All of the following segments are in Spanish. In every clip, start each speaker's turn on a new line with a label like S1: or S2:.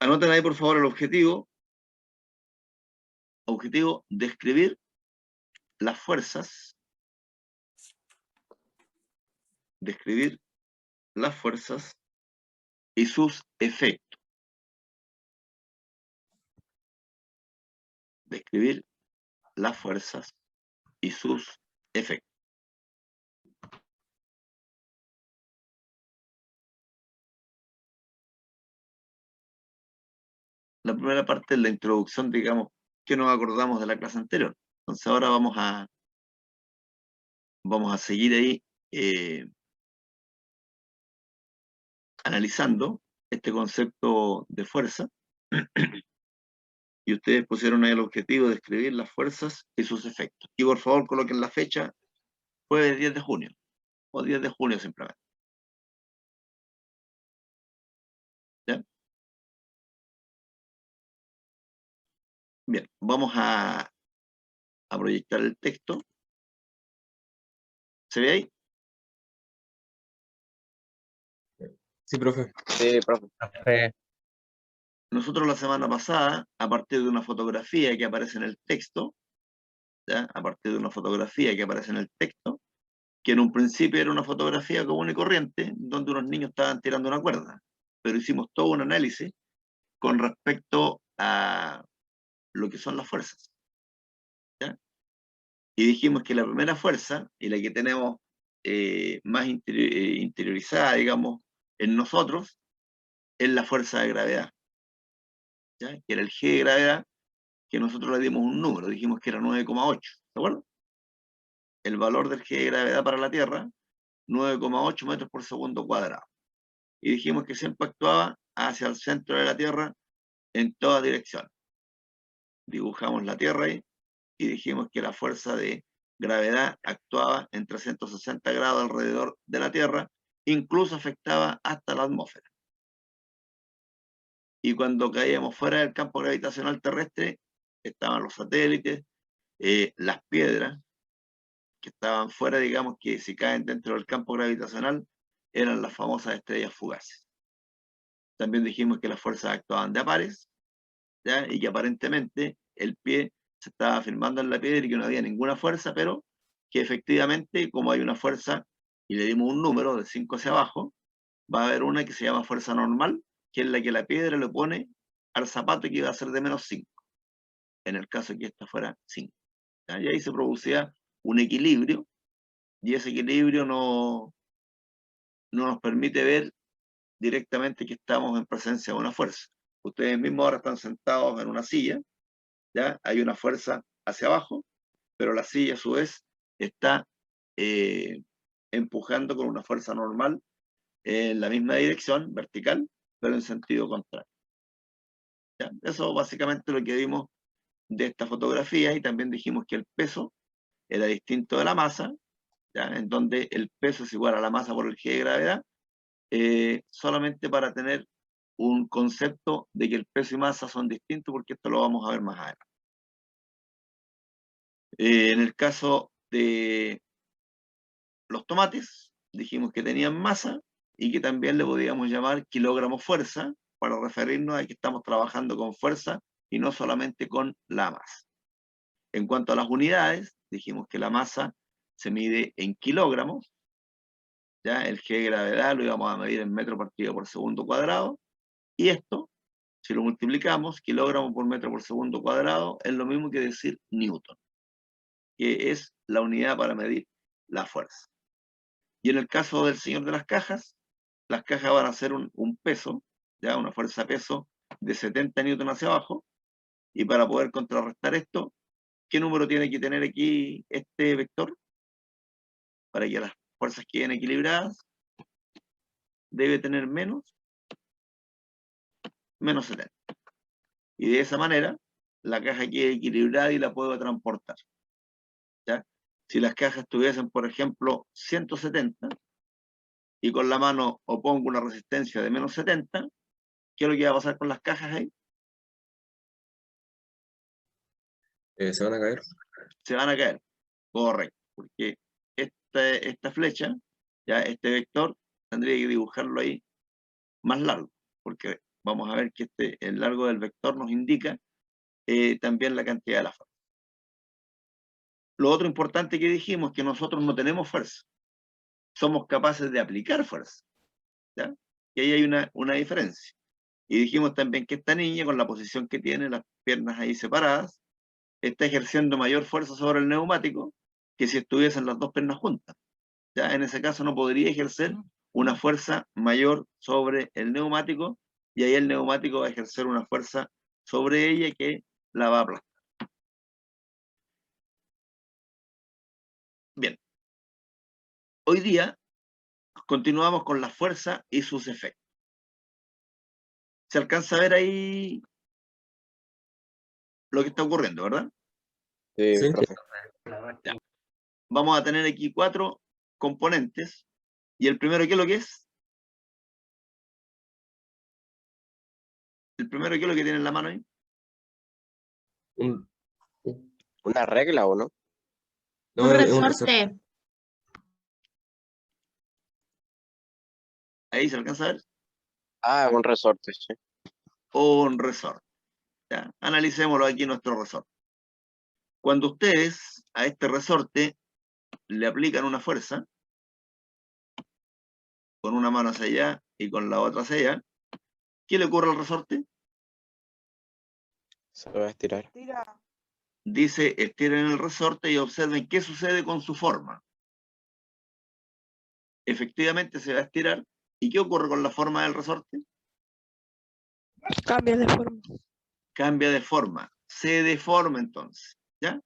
S1: Anoten ahí, por favor, el objetivo. Objetivo, describir las fuerzas. Describir las fuerzas y sus efectos. Describir las fuerzas y sus efectos. La primera parte es la introducción, digamos, que nos acordamos de la clase anterior. Entonces ahora vamos a seguir ahí analizando este concepto de fuerza. Y ustedes pusieron ahí el objetivo de escribir las fuerzas y sus efectos. Y por favor coloquen la fecha, jueves 10 de junio, o 10 de junio simplemente. ¿Ya? Bien, vamos a proyectar el texto. ¿Se ve ahí?
S2: Sí, profe.
S3: Sí, profe.
S1: Nosotros la semana pasada, a partir de una fotografía que aparece en el texto, ¿ya? A partir de una fotografía que aparece en el texto, que en un principio era una fotografía común y corriente, donde unos niños estaban tirando una cuerda, pero hicimos todo un análisis con respecto a lo que son las fuerzas, ¿ya? Y dijimos que la primera fuerza, y la que tenemos más interiorizada, digamos, en nosotros, es la fuerza de gravedad, ¿ya? Que era el G de gravedad, que nosotros le dimos un número, dijimos que era 9,8, ¿de acuerdo? El valor del G de gravedad para la Tierra, 9,8 metros por segundo cuadrado. Y dijimos que siempre actuaba hacia el centro de la Tierra en toda dirección. Dibujamos la Tierra ahí y dijimos que la fuerza de gravedad actuaba en 360 grados alrededor de la Tierra, incluso afectaba hasta la atmósfera. Y cuando caíamos fuera del campo gravitacional terrestre, estaban los satélites, las piedras, que estaban fuera, digamos que si caen dentro del campo gravitacional, eran las famosas estrellas fugaces. También dijimos que las fuerzas actuaban de a pares, ¿ya? Y que aparentemente el pie se estaba firmando en la piedra y que no había ninguna fuerza, pero que efectivamente, como hay una fuerza, y le dimos un número de 5 hacia abajo, va a haber una que se llama fuerza normal, que es la que la piedra le pone al zapato y que iba a ser de menos 5, en el caso de que esta fuera 5. ¿Ya? Y ahí se producía un equilibrio, y ese equilibrio no nos permite ver directamente que estamos en presencia de una fuerza. Ustedes mismos ahora están sentados en una silla, ¿ya? Hay una fuerza hacia abajo, pero la silla a su vez está empujando con una fuerza normal en la misma dirección, vertical, pero en sentido contrario. ¿Ya? Eso básicamente lo que vimos de esta fotografía, y también dijimos que el peso era distinto de la masa, ¿ya? En donde el peso es igual a la masa por el G de gravedad, solamente para tener un concepto de que el peso y masa son distintos, porque esto lo vamos a ver más adelante. En el caso de los tomates, dijimos que tenían masa y que también le podíamos llamar kilogramos fuerza, para referirnos a que estamos trabajando con fuerza y no solamente con la masa. En cuanto a las unidades, dijimos que la masa se mide en kilogramos, ya el G de gravedad lo íbamos a medir en metro partido por segundo cuadrado, y esto, si lo multiplicamos, kilogramos por metro por segundo cuadrado, es lo mismo que decir newton, que es la unidad para medir la fuerza. Y en el caso del señor de las cajas van a ser un peso, ya una fuerza peso de 70 newton hacia abajo, y para poder contrarrestar esto, ¿qué número tiene que tener aquí este vector? Para que las fuerzas queden equilibradas, debe tener menos 70. Y de esa manera, la caja queda equilibrada y la puedo transportar, ¿ya? Si las cajas tuviesen, por ejemplo, 170, y con la mano opongo una resistencia de menos 70, ¿qué es lo que va a pasar con las cajas ahí?
S2: Se van a caer.
S1: Se van a caer. Correcto, porque esta flecha, ya este vector, tendría que dibujarlo ahí más largo, porque vamos a ver que el largo del vector nos indica también la cantidad de la fuerza. Lo otro importante que dijimos es que nosotros no tenemos fuerza, somos capaces de aplicar fuerza, ¿ya? Y ahí hay una diferencia. Y dijimos también que esta niña, con la posición que tiene, las piernas ahí separadas, está ejerciendo mayor fuerza sobre el neumático que si estuviesen las dos piernas juntas. Ya en ese caso no podría ejercer una fuerza mayor sobre el neumático, y ahí el neumático va a ejercer una fuerza sobre ella que la va a aplastar. Bien. Hoy día continuamos con la fuerza y sus efectos. ¿Se alcanza a ver ahí lo que está ocurriendo, verdad?
S2: Sí,
S3: Sí.
S2: profe.
S1: Ya. Vamos a tener aquí 4 componentes. ¿Y el primero qué es lo que es? ¿El primero qué es lo que tiene en la mano ahí?
S2: Un,
S3: ¿Una regla o no?
S2: no,
S4: Un
S2: es un
S4: resorte.
S1: Ahí se alcanza a ver.
S3: Ah, un resorte, sí.
S1: Un resorte. ¿Ya? Analicémoslo aquí nuestro resorte. Cuando ustedes a este resorte le aplican una fuerza, con una mano hacia allá y con la otra hacia allá, ¿qué le ocurre al resorte?
S3: Se va a estirar.
S1: Dice, estiren el resorte y observen qué sucede con su forma. Efectivamente se va a estirar. ¿Y qué ocurre con la forma del resorte?
S5: Cambia de forma.
S1: Cambia de forma, se deforma entonces, ¿ya?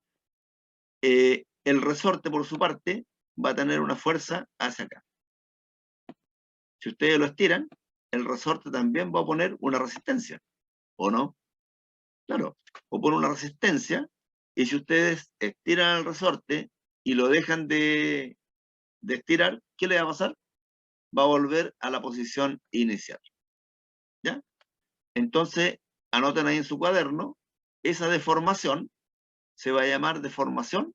S1: El resorte, por su parte, va a tener una fuerza hacia acá. Si ustedes lo estiran, el resorte también va a poner una resistencia, ¿o no? Claro, o pone una resistencia, y si ustedes estiran el resorte y lo dejan de estirar, ¿qué le va a pasar? Va a volver a la posición inicial, ¿ya? Entonces, anoten ahí en su cuaderno, esa deformación se va a llamar deformación.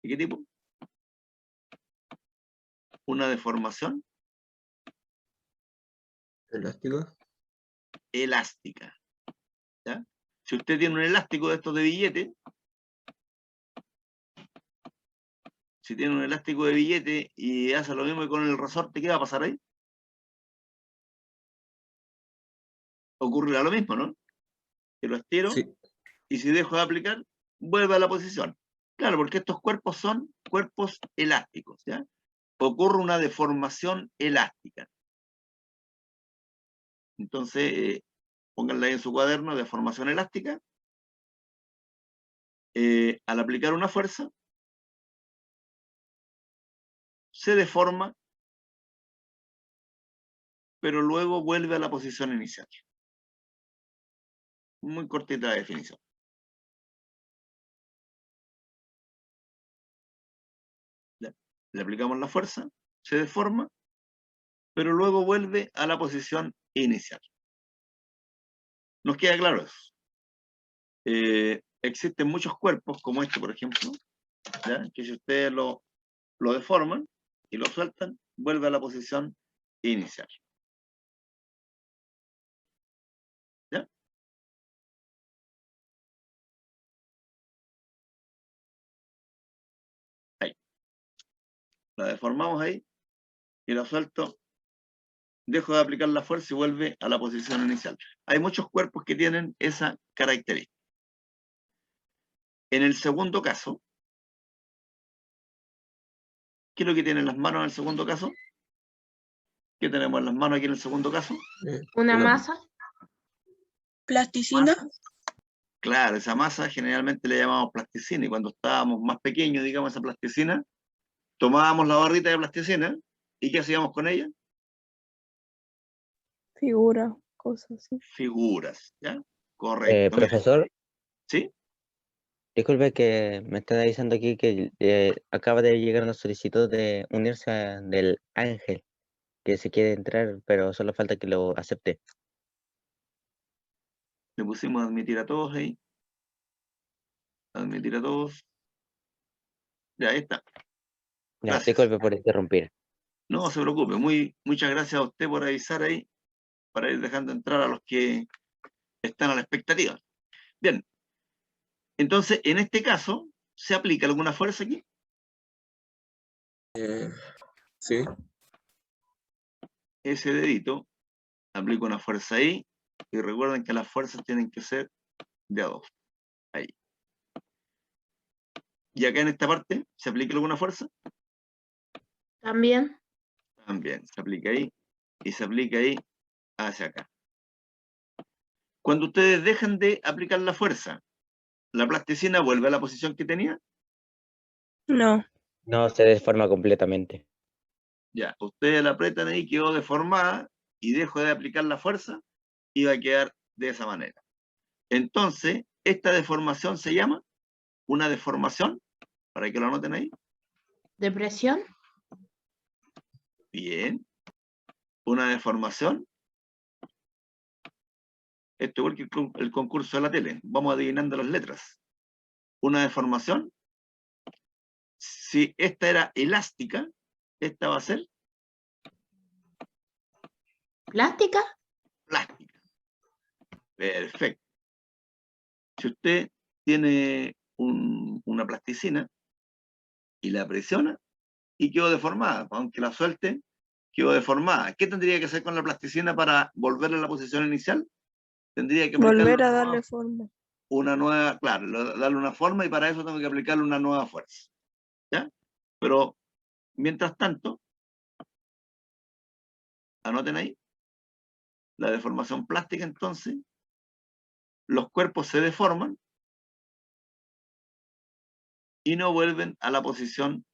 S1: ¿De qué tipo? Una deformación
S2: elástico.
S1: elástica, ¿ya? Si usted tiene un elástico de estos de billete, si tiene un elástico de billete y hace lo mismo que con el resorte, ¿qué va a pasar ahí? Ocurrirá lo mismo, ¿no? Que lo estiro,
S2: Sí.
S1: y si dejo de aplicar, vuelve a la posición. Claro, porque estos cuerpos son cuerpos elásticos, ¿ya? Ocurre una deformación elástica. Entonces, pónganla ahí en su cuaderno, deformación elástica. Al aplicar una fuerza, se deforma, pero luego vuelve a la posición inicial. Muy cortita la definición. ¿Ya? Le aplicamos la fuerza, se deforma, pero luego vuelve a la posición inicial. ¿Nos queda claro eso? Existen muchos cuerpos, como este, por ejemplo, ¿ya? Que si ustedes lo deforman y lo sueltan, vuelve a la posición inicial. ¿Ya? Ahí. La deformamos ahí y la suelto, dejo de aplicar la fuerza y vuelve a la posición inicial. Hay muchos cuerpos que tienen esa característica. En el segundo caso, ¿qué es lo que tienen las manos en el segundo caso? ¿Qué tenemos en las manos aquí en el segundo caso?
S4: Una masa.
S5: Plasticina.
S1: Claro, esa masa generalmente le llamamos plasticina, y cuando estábamos más pequeños, digamos, esa plasticina, tomábamos la barrita de plasticina, ¿y qué hacíamos con ella?
S5: Figura, cosas así.
S1: Figuras, ¿ya? Correcto.
S6: Profesor,
S1: ¿Sí?
S6: disculpe que me está avisando aquí que acaba de llegar una solicitud de unirse del Ángel, que se quiere entrar, pero solo falta que lo acepte.
S1: Le pusimos admitir a todos ahí. Admitir a todos. Ya, ahí está.
S6: Ya,
S1: Gracias.
S6: disculpe por interrumpir.
S1: No se preocupe. Muchas gracias a usted por avisar ahí. para ir dejando entrar a los que están a la expectativa. Bien, entonces, en este caso, ¿se aplica alguna fuerza aquí?
S2: Sí.
S1: Ese dedito, aplico una fuerza ahí, y recuerden que las fuerzas tienen que ser de a 2. Ahí. Y acá en esta parte, ¿se aplica alguna fuerza?
S4: También.
S1: También, se aplica ahí, y se aplica ahí hacia acá. Cuando ustedes dejan de aplicar la fuerza, ¿la plasticina vuelve a la posición que tenía?
S5: No.
S6: No, se deforma completamente.
S1: Ya, ustedes la apretan ahí, quedó deformada, y dejo de aplicar la fuerza, y va a quedar de esa manera. Entonces, esta deformación se llama una deformación, para que lo anoten ahí.
S4: ¿Depresión?
S1: Bien. Una deformación. Esto igual que el concurso de la tele. Vamos adivinando las letras. Una deformación. Si esta era elástica, esta va a ser
S4: ¿Plástica?
S1: plástica. Perfecto. Si usted tiene una plasticina y la presiona y quedó deformada, aunque la suelte, quedó deformada. ¿Qué tendría que hacer con la plasticina para volverla a la posición inicial? Tendría que aplicarle
S5: Volver a darle forma.
S1: una nueva, claro, darle una forma, y para eso tengo que aplicarle una nueva fuerza. ¿Ya? Pero, mientras tanto, anoten ahí, la deformación plástica, entonces, los cuerpos se deforman y no vuelven a la posición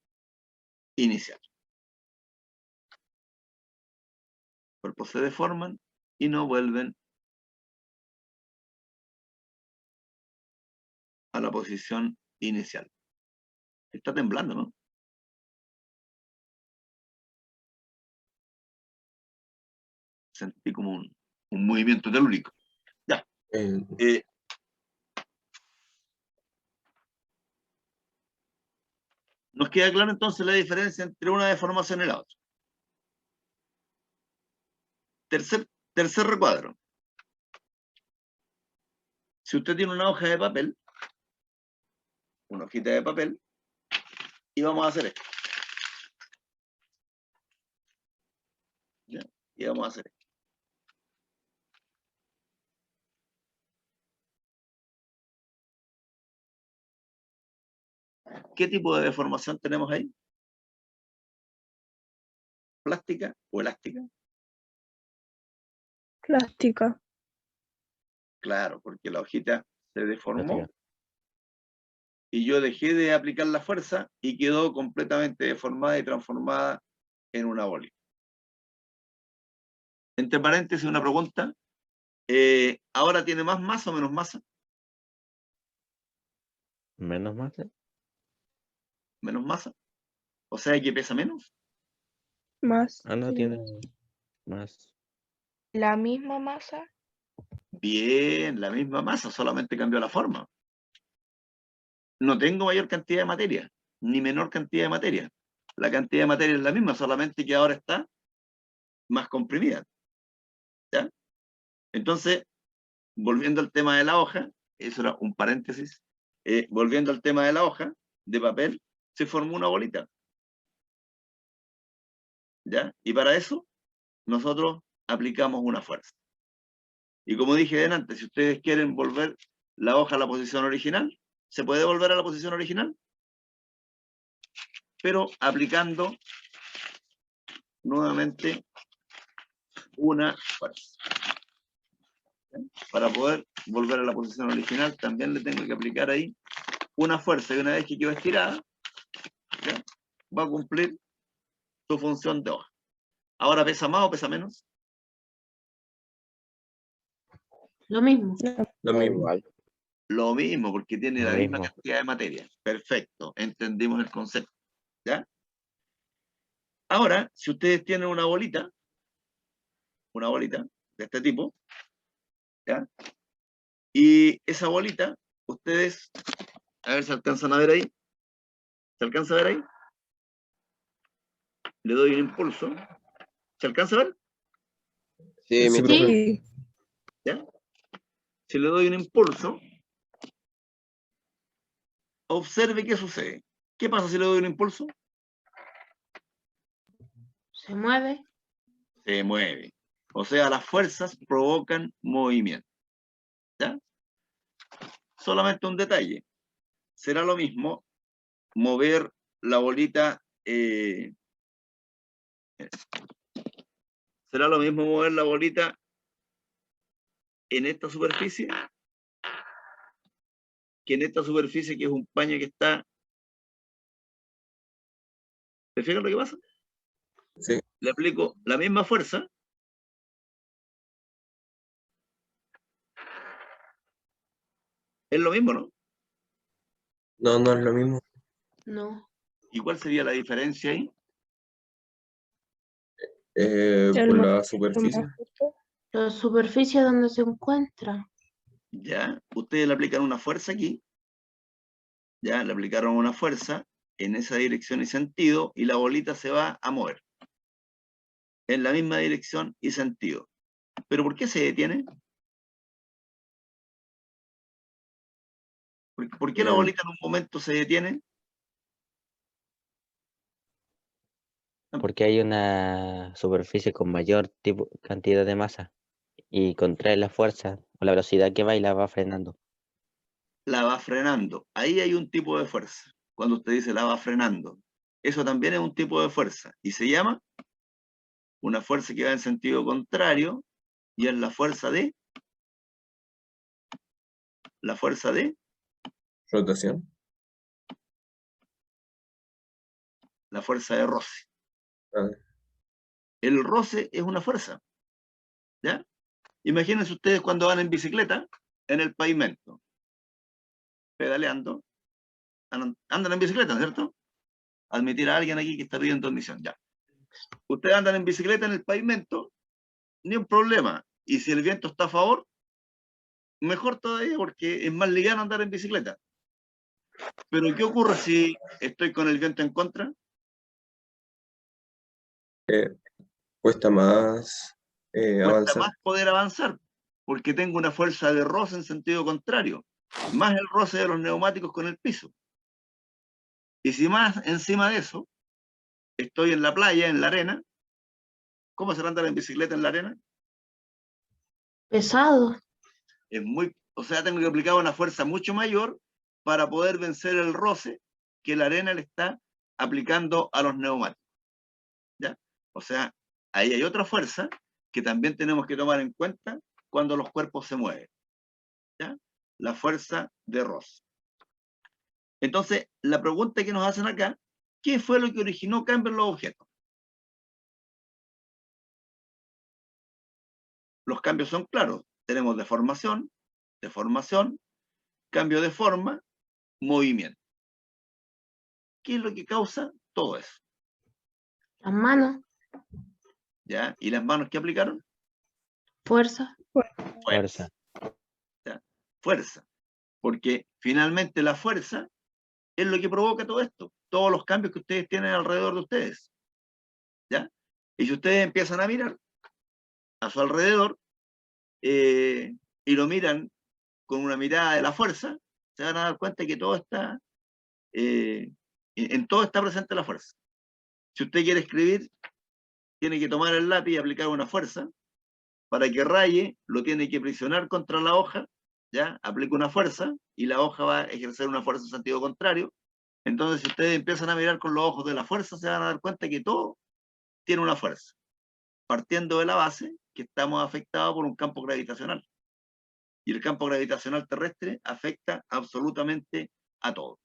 S1: inicial. Los cuerpos se deforman y no vuelven a la posición inicial. Está temblando, ¿no? Sentí como un movimiento telúrico. Ya. Nos queda claro entonces la diferencia entre una deformación y la otra. Tercer recuadro. Si usted tiene una hoja de papel, una hojita de papel, y vamos a hacer esto. ¿Ya? Y vamos a hacer esto. ¿Qué tipo de deformación tenemos ahí? ¿Plástica o elástica?
S5: Plástica.
S1: Claro, porque la hojita se deformó
S6: Plástica.
S1: y yo dejé de aplicar la fuerza y quedó completamente deformada y transformada en una bolita. Entre paréntesis, una pregunta. ¿Ahora tiene más masa o menos masa?
S6: Menos masa.
S1: Menos masa. O sea que pesa menos.
S5: Más.
S6: Ah, no,
S5: Sí.
S6: tiene más.
S7: La misma masa.
S1: Bien, la misma masa, solamente cambió la forma. No tengo mayor cantidad de materia, ni menor cantidad de materia. La cantidad de materia es la misma, solamente que ahora está más comprimida. ¿Ya? Entonces, volviendo al tema de la hoja, eso era un paréntesis, volviendo al tema de la hoja de papel, se formó una bolita. ¿Ya? Y para eso, nosotros aplicamos una fuerza. Y como dije delante, si ustedes quieren volver la hoja a la posición original, ¿se puede volver a la posición original? Pero aplicando nuevamente una fuerza. ¿Ya? Para poder volver a la posición original, también le tengo que aplicar ahí una fuerza, y una vez que quedó estirada, ¿ya? Va a cumplir su función de hoja. ¿Ahora pesa más o pesa menos?
S4: Lo mismo.
S2: Lo mismo.
S3: Igual.
S1: Lo mismo, porque tiene
S6: Lo
S1: la misma
S6: mismo.
S1: cantidad de materia. Perfecto, entendimos el concepto. ¿Ya? Ahora, si ustedes tienen una bolita de este tipo, ¿ya? Y esa bolita, ustedes, a ver si alcanzan a ver ahí. ¿Se alcanza a ver ahí? Le doy un impulso. ¿Se alcanza a ver?
S3: Sí,
S2: Sí,
S3: mi
S2: profe.
S5: Sí.
S1: ¿Ya? Si le doy un impulso, observe qué sucede. ¿Qué pasa si le doy un impulso?
S4: Se mueve.
S1: Se mueve. O sea, las fuerzas provocan movimiento. ¿Ya? Solamente un detalle. Será lo mismo mover la bolita. Será lo mismo mover la bolita en esta superficie que en esta superficie, que es un paño que está. ¿Te fijas lo que pasa?
S2: Sí.
S1: Le aplico la misma fuerza. Es lo mismo, ¿no?
S2: No, no es lo mismo.
S4: No.
S1: ¿Y cuál sería la diferencia ahí?
S5: El
S2: Por la
S5: más
S2: superficie.
S5: justo.
S4: La superficie donde se encuentra.
S1: Ya, ustedes le aplican una fuerza aquí. Ya, le aplicaron una fuerza en esa dirección y sentido, y la bolita se va a mover en la misma dirección y sentido. ¿Pero por qué se detiene? ¿Por qué la bolita en un momento se detiene?
S6: Porque hay una superficie con mayor cantidad de masa y contrae la fuerza o la velocidad que va y la va frenando.
S1: La va frenando. Ahí hay un tipo de fuerza. Cuando usted dice la va frenando, eso también es un tipo de fuerza y se llama una fuerza que va en sentido contrario, y es la fuerza de
S2: Rotación.
S1: la fuerza de roce.
S2: Ah,
S1: El roce es una fuerza, ¿ya? Imagínense ustedes cuando van en bicicleta en el pavimento, pedaleando, andan en bicicleta, ¿cierto? Admitir a alguien aquí que está pidiendo admisión, ya. Ustedes andan en bicicleta en el pavimento, ni un problema. Y si el viento está a favor, mejor todavía, porque es más liviano andar en bicicleta. Pero ¿qué ocurre si estoy con el viento en contra?
S2: cuesta más
S1: Cuesta
S2: avanzar.
S1: más poder avanzar, porque tengo una fuerza de roce en sentido contrario, más el roce de los neumáticos con el piso. Y si más encima de eso, estoy en la playa, en la arena, ¿cómo se andar en bicicleta en la arena?
S4: Pesado.
S1: Es muy, o sea, tengo que aplicar una fuerza mucho mayor para poder vencer el roce que la arena le está aplicando a los neumáticos. ¿Ya? O sea, ahí hay otra fuerza que también tenemos que tomar en cuenta cuando los cuerpos se mueven. ¿Ya? La fuerza de roce. Entonces, la pregunta que nos hacen acá, ¿qué fue lo que originó cambio en los objetos? Los cambios son claros. Tenemos deformación, cambio de forma, movimiento. ¿Qué es lo que causa todo eso?
S4: Las manos.
S1: ¿Ya? ¿Y las manos qué aplicaron?
S4: Fuerza.
S6: Fuerza.
S1: ¿Ya? Fuerza. Porque finalmente la fuerza es lo que provoca todo esto, todos los cambios que ustedes tienen alrededor de ustedes. ¿Ya? Y si ustedes empiezan a mirar a su alrededor y lo miran con una mirada de la fuerza, se van a dar cuenta que todo está, en todo está presente la fuerza. Si usted quiere escribir, tiene que tomar el lápiz y aplicar una fuerza. Para que raye, lo tiene que presionar contra la hoja, ¿ya? Aplica una fuerza y la hoja va a ejercer una fuerza en sentido contrario. Entonces, si ustedes empiezan a mirar con los ojos de la fuerza, se van a dar cuenta que todo tiene una fuerza, partiendo de la base que estamos afectados por un campo gravitacional. Y el campo gravitacional terrestre afecta absolutamente a todo.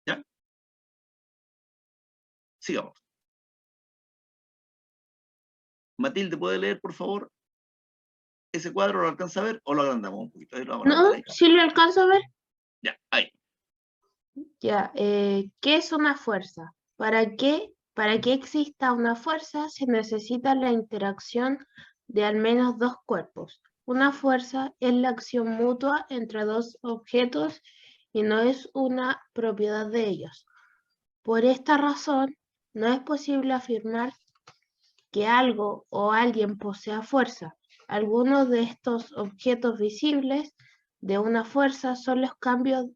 S1: ¿Ya? Sigamos. Matilde, ¿puede leer, por favor, ese cuadro? ¿Lo alcanza a ver o lo agrandamos un poquito? Ahí lo vamos a
S4: No,
S1: agrandar ahí.
S4: sí lo alcanzo a ver.
S1: Ya, ahí.
S4: Ya, ¿qué es una fuerza? Para que exista una fuerza se necesita la interacción de al menos dos cuerpos. Una fuerza es la acción mutua entre dos objetos y no es una propiedad de ellos. Por esta razón, no es posible afirmar que algo o alguien posea fuerza. Algunos de estos objetos visibles de una fuerza son los cambios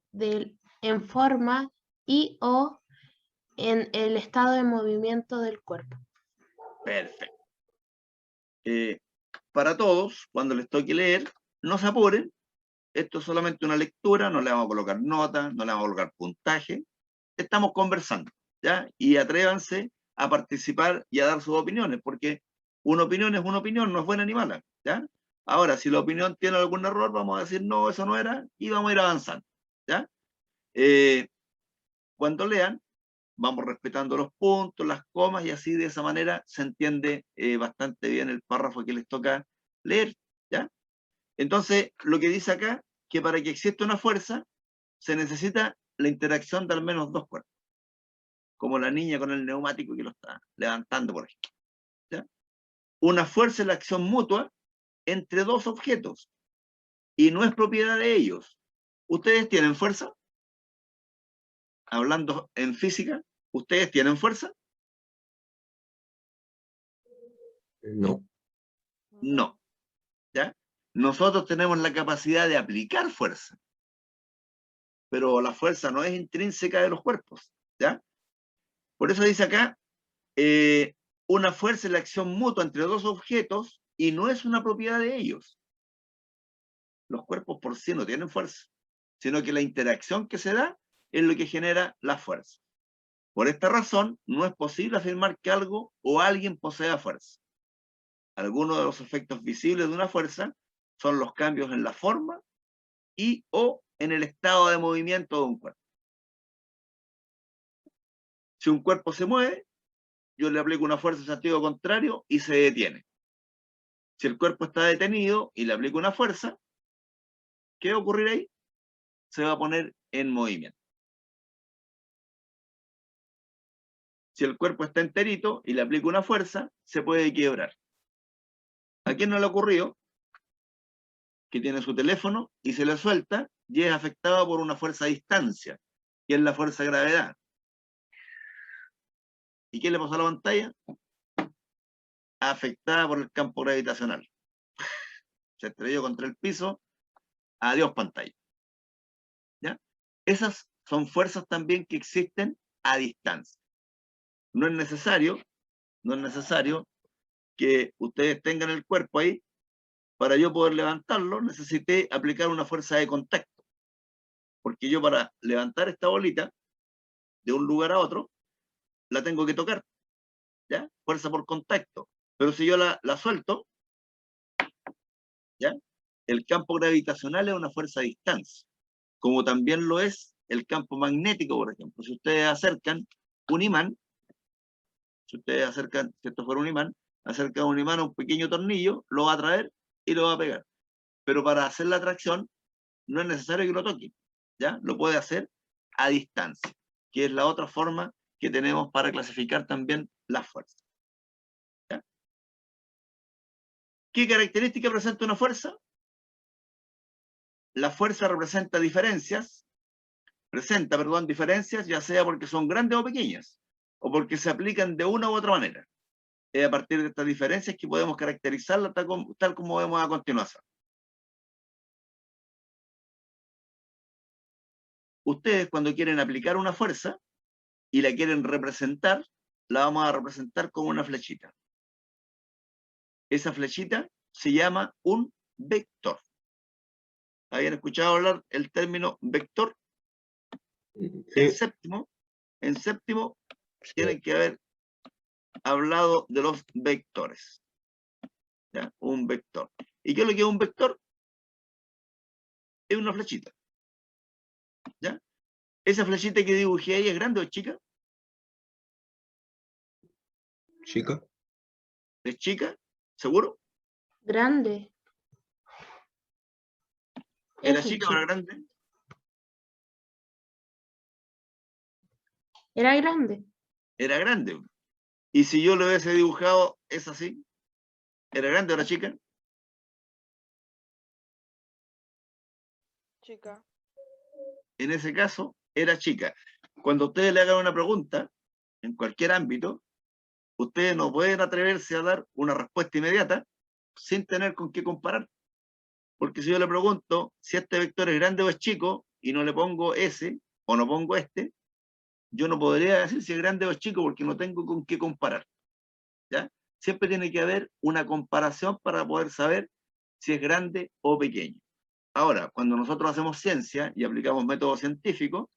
S4: en forma y o en el estado de movimiento del cuerpo.
S1: Perfecto. Para todos, cuando les toque leer, no se apuren. Esto es solamente una lectura, no le vamos a colocar notas, no le vamos a colocar puntaje. Estamos conversando, ¿ya? Y atrévanse a participar y a dar sus opiniones, porque una opinión es una opinión, no es buena ni mala, ¿ya? Ahora, si la opinión tiene algún error, vamos a decir, no, eso no era, y vamos a ir avanzando, ¿ya? Cuando lean, vamos respetando los puntos, las comas, y así de esa manera se entiende bastante bien el párrafo que les toca leer, ¿ya? Entonces, lo que dice acá, que para que exista una fuerza, se necesita la interacción de al menos dos cuerpos, como la niña con el neumático que lo está levantando, por ejemplo, ¿ya? Una fuerza es la acción mutua entre dos objetos, y no es propiedad de ellos. ¿Ustedes tienen fuerza? Hablando en física, ¿ustedes tienen fuerza?
S2: No.
S1: No, ¿ya? Nosotros tenemos la capacidad de aplicar fuerza, pero la fuerza no es intrínseca de los cuerpos, ¿ya? Por eso dice acá, una fuerza es la acción mutua entre dos objetos y no es una propiedad de ellos. Los cuerpos por sí no tienen fuerza, sino que la interacción que se da es lo que genera la fuerza. Por esta razón, no es posible afirmar que algo o alguien posea fuerza. Algunos de los efectos visibles de una fuerza son los cambios en la forma y o en el estado de movimiento de un cuerpo. Si un cuerpo se mueve, yo le aplico una fuerza en sentido contrario y se detiene. Si el cuerpo está detenido y le aplico una fuerza, ¿qué va a ocurrir ahí? Se va a poner en movimiento. Si el cuerpo está enterito y le aplico una fuerza, se puede quiebrar. ¿A quién no le ocurrió que tiene su teléfono y se le suelta y es afectado por una fuerza a distancia, que es la fuerza de gravedad? ¿Y qué le pasó a la pantalla? Afectada por el campo gravitacional. Se estrelló contra el piso, adiós pantalla. ¿Ya? Esas son fuerzas también que existen a distancia. No es necesario que ustedes tengan el cuerpo ahí. Para yo poder levantarlo, necesité aplicar una fuerza de contacto. Porque yo para levantar esta bolita de un lugar a otro, la tengo que tocar, ¿ya? Fuerza por contacto. Pero si yo la suelto, ¿ya? El campo gravitacional es una fuerza a distancia, como también lo es el campo magnético, por ejemplo. Si ustedes acercan un imán, si esto fuera un imán, acercan un imán a un pequeño tornillo, lo va a traer y lo va a pegar. Pero para hacer la tracción, no es necesario que lo toque, ¿ya? Lo puede hacer a distancia, que es la otra forma que tenemos para clasificar también las fuerzas. ¿Ya? ¿Qué característica presenta una fuerza? La fuerza presenta diferencias, ya sea porque son grandes o pequeñas, o porque se aplican de una u otra manera. Es a partir de estas diferencias que podemos caracterizarla tal como vemos a continuación. Ustedes, cuando quieren aplicar una fuerza y la quieren representar, la vamos a representar como una flechita. Esa flechita se llama un vector. ¿Habían escuchado hablar el término vector?
S2: Sí.
S1: En séptimo
S6: Sí.
S1: tienen que haber hablado de los vectores. ¿Ya? Un vector. ¿Y qué es lo que es un vector? Es una flechita. ¿Ya? ¿Esa flechita que dibujé ahí es grande o chica?
S2: Chica.
S1: ¿Es chica? ¿Seguro?
S4: Grande.
S1: ¿Era
S4: Ese
S1: chica o era
S4: chico.
S1: grande?
S4: Era grande.
S1: Era grande. Y si yo lo hubiese dibujado, ¿es así? ¿Era grande o era chica?
S7: Chica.
S1: En ese caso, era chica. Cuando ustedes le hagan una pregunta, en cualquier ámbito, ustedes no pueden atreverse a dar una respuesta inmediata sin tener con qué comparar. Porque si yo le pregunto si este vector es grande o es chico, y no le pongo ese, o no pongo este, yo no podría decir si es grande o es chico porque no tengo con qué comparar. ¿Ya? Siempre tiene que haber una comparación para poder saber si es grande o pequeño. Ahora, cuando nosotros hacemos ciencia y aplicamos métodos científicos,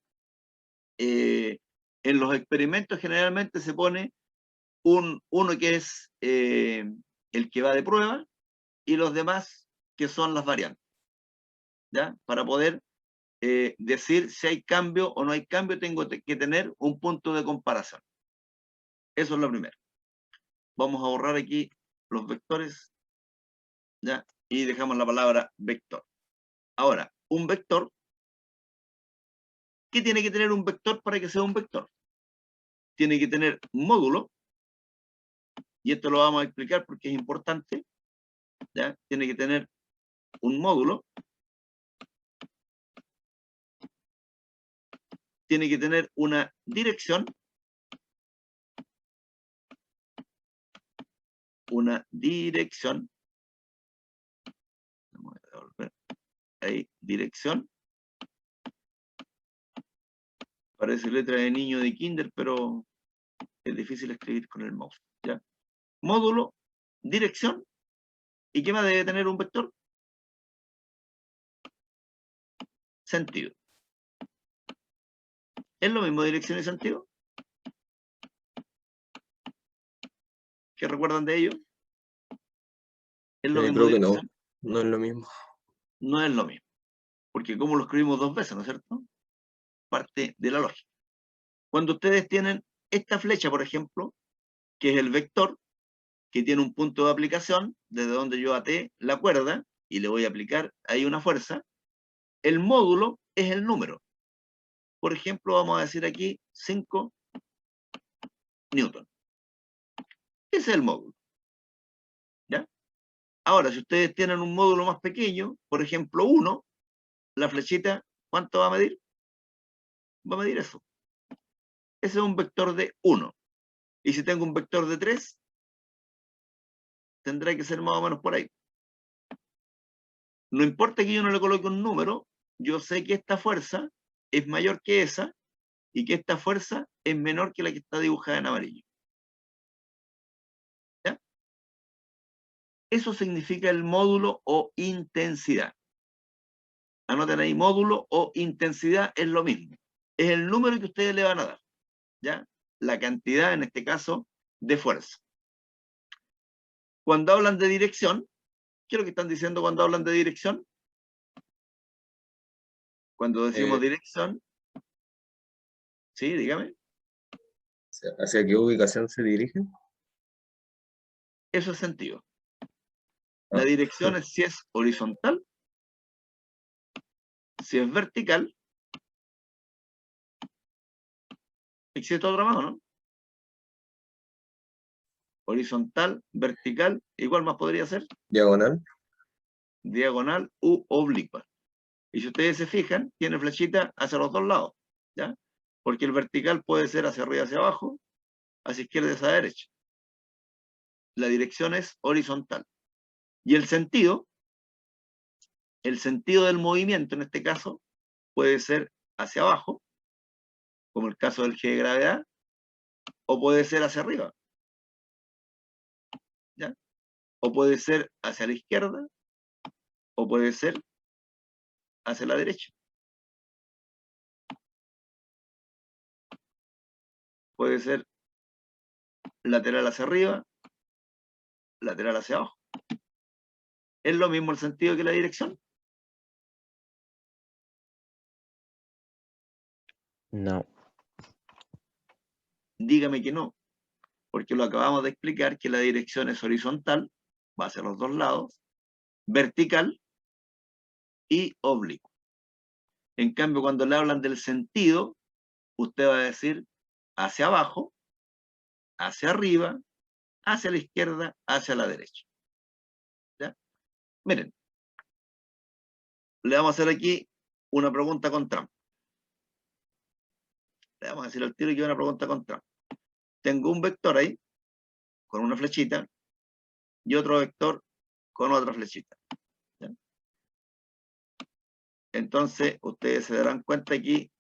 S1: en los experimentos generalmente se pone uno que es el que va de prueba y los demás que son las variantes, ¿ya? Para poder decir si hay cambio o no hay cambio, tengo que tener un punto de comparación. Eso es lo primero. Vamos a borrar aquí los vectores, ¿ya? Y dejamos la palabra vector. Ahora, un vector, ¿qué tiene que tener un vector para que sea un vector? Tiene que tener módulo, y esto lo vamos a explicar porque es importante, ¿ya? Tiene que tener un módulo, tiene que tener una dirección, vamos a devolver, ahí, dirección, parece letra de niño de kinder, pero es difícil escribir con el mouse, ¿ya? Módulo, dirección, ¿y qué más debe tener un vector? Sentido. ¿Es lo mismo dirección y sentido? ¿Qué recuerdan de ello? ¿Es lo mismo
S2: Creo que no,
S1: dirección?
S2: no es lo mismo.
S1: No es lo mismo, porque como lo escribimos dos veces, ¿no es cierto? Parte de la lógica. Cuando ustedes tienen esta flecha, por ejemplo, que es el vector, que tiene un punto de aplicación, desde donde yo até la cuerda, y le voy a aplicar ahí una fuerza, el módulo es el número. Por ejemplo, vamos a decir aquí 5 newton. Ese es el módulo. ¿Ya? Ahora, si ustedes tienen un módulo más pequeño, por ejemplo 1, la flechita, ¿cuánto va a medir? Va a medir eso. Ese es un vector de 1. Y si tengo un vector de 3, tendrá que ser más o menos por ahí. No importa que yo no le coloque un número, yo sé que esta fuerza es mayor que esa y que esta fuerza es menor que la que está dibujada en amarillo. ¿Ya? Eso significa el módulo o intensidad. Anoten ahí, módulo o intensidad es lo mismo. Es el número que ustedes le van a dar. ¿Ya? La cantidad, en este caso, de fuerza. Cuando hablan de dirección, ¿qué es lo que están diciendo cuando hablan de dirección? Cuando decimos dirección, sí, dígame.
S2: ¿Hacia qué ubicación se dirige?
S1: Eso es sentido. La dirección es si es horizontal, si es vertical. ¿Existe otra más o no? Horizontal, vertical, igual más podría ser
S2: Diagonal.
S1: diagonal u oblicua. Y si ustedes se fijan, tiene flechita hacia los dos lados, ¿ya? Porque el vertical puede ser hacia arriba, hacia abajo, hacia izquierda y hacia derecha. La dirección es horizontal. Y el sentido del movimiento, en este caso, puede ser hacia abajo, como el caso del G de gravedad, o puede ser hacia arriba, ¿ya? O puede ser hacia la izquierda, o puede ser hacia la derecha. Puede ser lateral hacia arriba, lateral hacia abajo. ¿Es lo mismo el sentido que la dirección?
S6: No.
S1: Dígame que no, porque lo acabamos de explicar que la dirección es horizontal, va hacia los dos lados, vertical y oblicuo. En cambio, cuando le hablan del sentido, usted va a decir hacia abajo, hacia arriba, hacia la izquierda, hacia la derecha. ¿Ya? Miren, le vamos a hacer aquí una pregunta con trampa. Le vamos a decir al tiro que es una pregunta con trampa. Tengo un vector ahí, con una flechita y otro vector con otra flechita. ¿Ya? Entonces, ustedes se darán cuenta aquí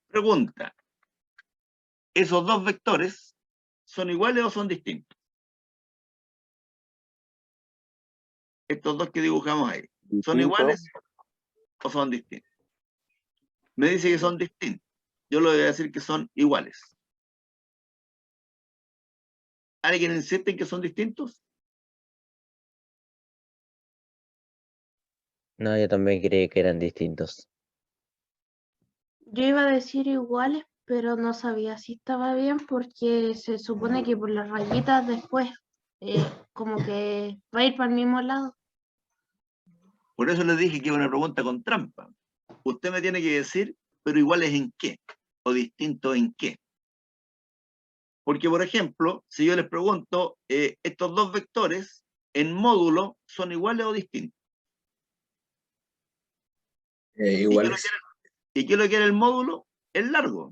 S1: pregunta, ¿esos dos vectores son iguales o son distintos? Estos dos que dibujamos ahí, ¿son
S3: Distinto.
S1: iguales o son distintos? Me dice que son distintos. Yo le voy a decir que son iguales. ¿Alguien insiste en que son distintos?
S6: No, yo también creí que eran distintos.
S4: Yo iba a decir iguales, pero no sabía si estaba bien porque se supone que por las rayitas después como que va a ir para el mismo lado.
S1: Por eso les dije que era una pregunta con trampa. Usted me tiene que decir, pero iguales en qué, o distintos en qué. Porque, por ejemplo, si yo les pregunto, estos dos vectores en módulo son iguales o distintos.
S2: Iguales.
S1: ¿Y qué es lo que era el módulo? El largo.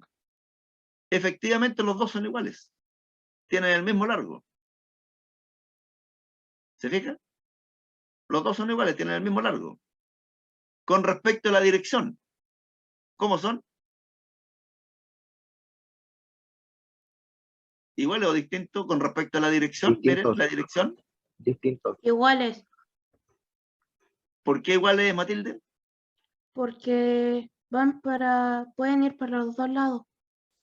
S1: Efectivamente, los dos son iguales. Tienen el mismo largo. ¿Se fija? Los dos son iguales, tienen el mismo largo. Con respecto a la dirección, ¿cómo son? ¿Iguales o distintos con respecto a la dirección?
S3: Distintos.
S1: Miren, la dirección.
S3: Distinto.
S4: Iguales,
S1: ¿Por qué iguales, Matilde?
S4: porque pueden ir para los dos lados.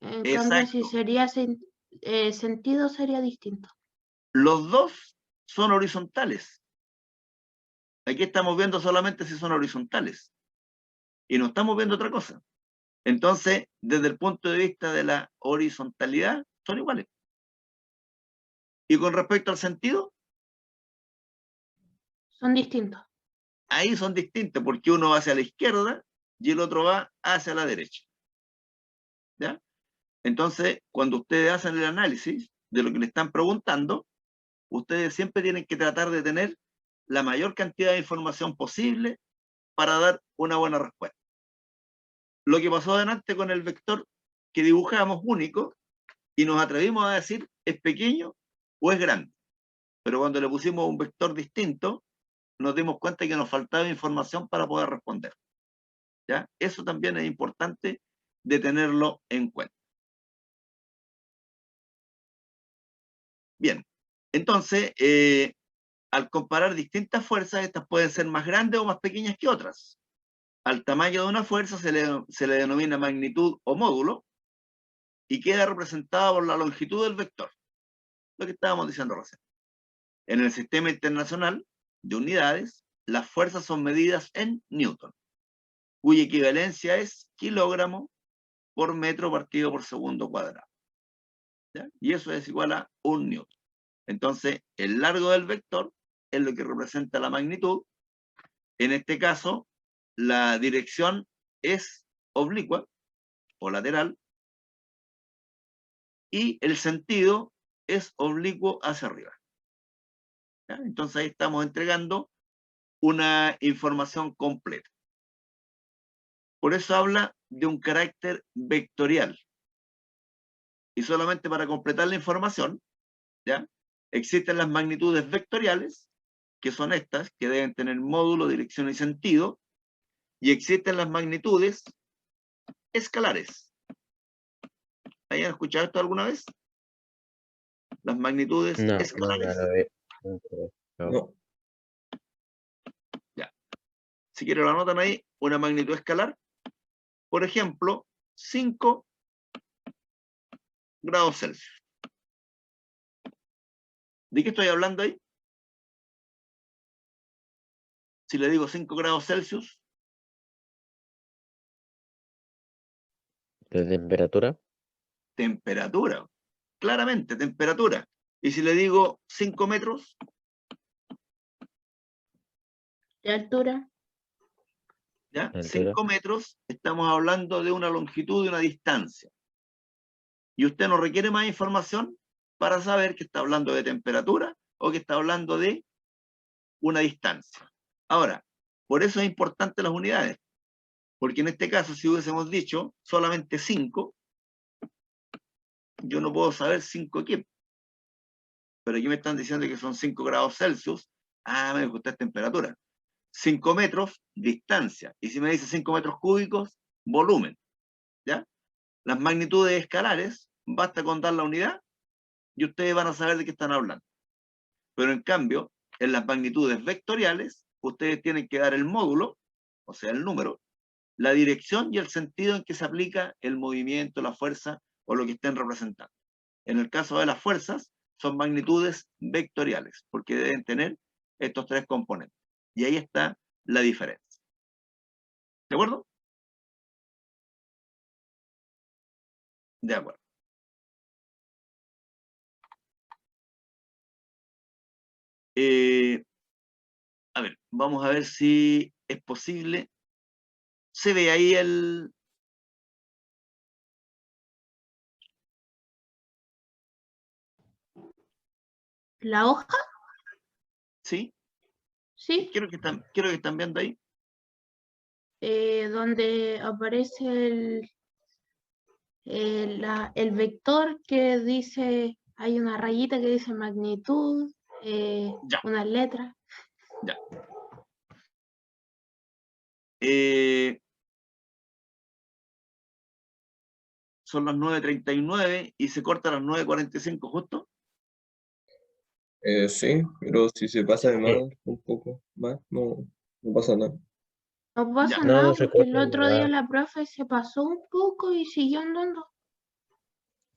S4: En cambio, si
S1: Exacto.
S4: sería sentido, sería distinto.
S1: Los dos son horizontales. Aquí estamos viendo solamente si son horizontales. Y no estamos viendo otra cosa. Entonces, desde el punto de vista de la horizontalidad, son iguales. Y con respecto al sentido,
S4: Son distintos.
S1: ahí son distintos, porque uno va hacia la izquierda y el otro va hacia la derecha. ¿Ya? Entonces, cuando ustedes hacen el análisis de lo que le están preguntando, ustedes siempre tienen que tratar de tener la mayor cantidad de información posible para dar una buena respuesta. Lo que pasó adelante con el vector que dibujamos único y nos atrevimos a decir es pequeño o es grande. Pero cuando le pusimos un vector distinto, nos dimos cuenta que nos faltaba información para poder responder. ¿Ya? Eso también es importante de tenerlo en cuenta. Bien, entonces, al comparar distintas fuerzas, estas pueden ser más grandes o más pequeñas que otras. Al tamaño de una fuerza se le denomina magnitud o módulo y queda representado por la longitud del vector. Lo que estábamos diciendo recién. En el sistema internacional de unidades, las fuerzas son medidas en newton, cuya equivalencia es kilogramo por metro partido por segundo cuadrado. ¿Ya? Y eso es igual a 1 newton. Entonces, el largo del vector es lo que representa la magnitud. En este caso, la dirección es oblicua o lateral y el sentido es oblicuo hacia arriba. ¿Ya? Entonces ahí estamos entregando una información completa. Por eso habla de un carácter vectorial. Y solamente para completar la información, ¿ya? Existen las magnitudes vectoriales, que son estas, que deben tener módulo, dirección y sentido, y existen las magnitudes escalares. ¿Hayan escuchado esto alguna vez? Las magnitudes
S6: No,
S1: escalares.
S2: No.
S1: Ya. Si quieren lo anotan ahí, una magnitud escalar. Por ejemplo, 5 grados Celsius. ¿De qué estoy hablando ahí? Si le digo 5 grados Celsius,
S6: ¿De temperatura?
S1: temperatura. Claramente, temperatura. Y si le digo 5 metros,
S4: De altura,
S1: ¿ya?
S6: Altura.
S1: 5 metros, estamos hablando de una longitud de una distancia. Y usted no requiere más información para saber que está hablando de temperatura o que está hablando de una distancia. Ahora, por eso es importante las unidades, Porque en este caso, si hubiésemos dicho solamente 5, yo no puedo saber 5 qué. Pero aquí me están diciendo que son 5 grados Celsius. Ah, me gusta esta temperatura. 5 metros, distancia. Y si me dice 5 metros cúbicos, volumen. ¿Ya? Las magnitudes escalares, basta con dar la unidad y ustedes van a saber de qué están hablando. Pero en cambio, en las magnitudes vectoriales, ustedes tienen que dar el módulo, o sea, el número, la dirección y el sentido en que se aplica el movimiento, la fuerza o lo que estén representando. En el caso de las fuerzas, son magnitudes vectoriales, porque deben tener estos 3 componentes. Y ahí está la diferencia. ¿De acuerdo? De acuerdo. A ver, vamos a ver si es posible. ¿Se ve ahí
S4: ¿La hoja?
S1: ¿Sí?
S4: Sí.
S1: Quiero que están viendo ahí.
S4: Donde aparece el vector que dice, hay una rayita que dice magnitud,
S1: Ya.
S4: unas letras.
S1: Ya. Son las 9:39 y se corta a las 9:45 justo.
S2: Sí, pero si se pasa de
S6: Sí.
S2: más, un poco más, no pasa nada.
S4: No pasa
S1: Ya.
S6: No,
S4: nada
S6: no se
S4: porque el
S6: corta
S4: otro día
S6: nada.
S4: la profe se pasó un poco y siguió andando.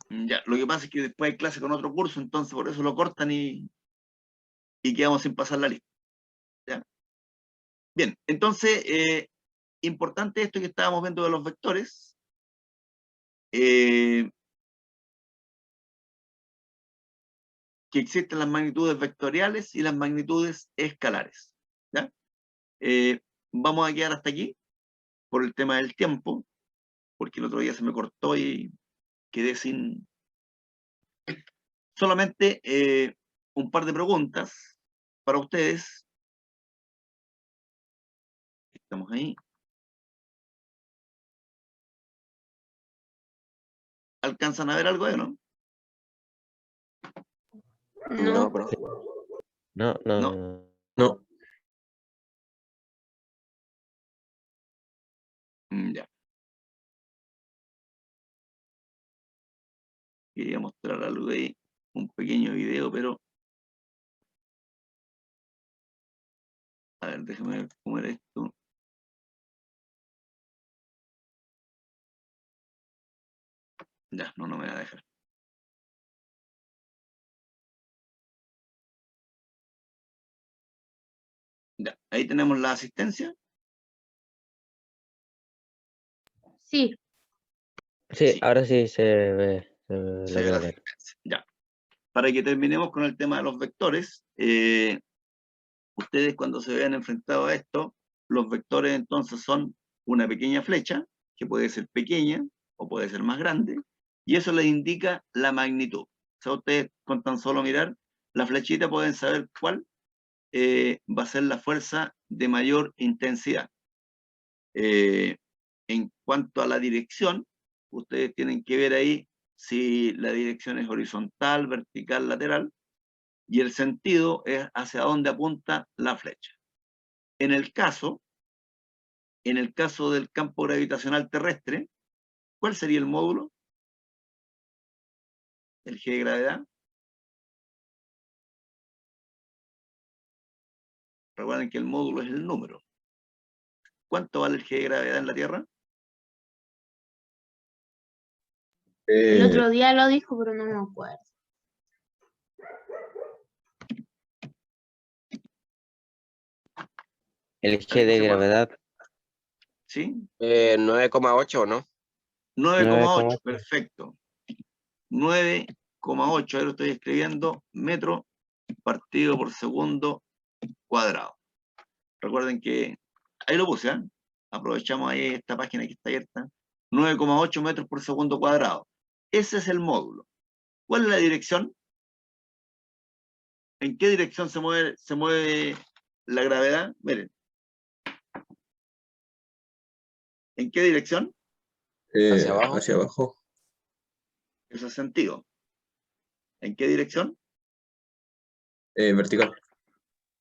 S1: Ya, lo que pasa es que después hay clase con otro curso, entonces por eso lo cortan y quedamos sin pasar la lista. ¿Ya? Bien, entonces, importante esto que estábamos viendo de los vectores. Que existen las magnitudes vectoriales y las magnitudes escalares. ¿Ya? Vamos a quedar hasta aquí por el tema del tiempo, porque el otro día se me cortó y quedé sin... Solamente un par de preguntas para ustedes. Estamos ahí. ¿Alcanzan a ver algo ahí, no?
S3: No,
S4: No,
S3: bro.
S6: No,
S1: No.
S6: no.
S2: No.
S1: Ya. Quería mostrar algo ahí, un pequeño video, pero... A ver, déjame ver cómo era esto. Ya, no me va a dejar. Ya, ahí tenemos la asistencia.
S4: sí,
S6: Sí,
S1: Sí.
S6: ahora sí se ve,
S1: Se
S6: logra
S1: ve la
S6: ver.
S1: asistencia. Ya. Para que terminemos con el tema de los vectores, ustedes cuando se vean enfrentados a esto, los vectores entonces son una pequeña flecha, que puede ser pequeña o puede ser más grande, y eso les indica la magnitud. O sea, ustedes con tan solo mirar la flechita pueden saber cuál va a ser la fuerza de mayor intensidad. En cuanto a la dirección, ustedes tienen que ver ahí si la dirección es horizontal, vertical, lateral, y el sentido es hacia dónde apunta la flecha. En el caso del campo gravitacional terrestre, ¿cuál sería el módulo? El G de gravedad. Recuerden que el módulo es el número. ¿Cuánto vale el G de gravedad en la Tierra?
S4: el otro día lo dijo, pero no me acuerdo.
S6: El G de gravedad,
S1: ¿Sí?
S3: 9,8, ¿no?
S1: 9,8, perfecto. 9,8, ahí lo estoy escribiendo, metro partido por segundo cuadrado. Recuerden que, ahí lo puse, ¿eh? Aprovechamos ahí esta página que está abierta, 9,8 metros por segundo cuadrado. Ese es el módulo. ¿Cuál es la dirección? ¿En qué dirección se mueve la gravedad? Miren. ¿En qué dirección?
S3: ¿Hacia abajo?
S2: Hacia abajo.
S1: Ese sentido. ¿En qué dirección?
S2: Vertical.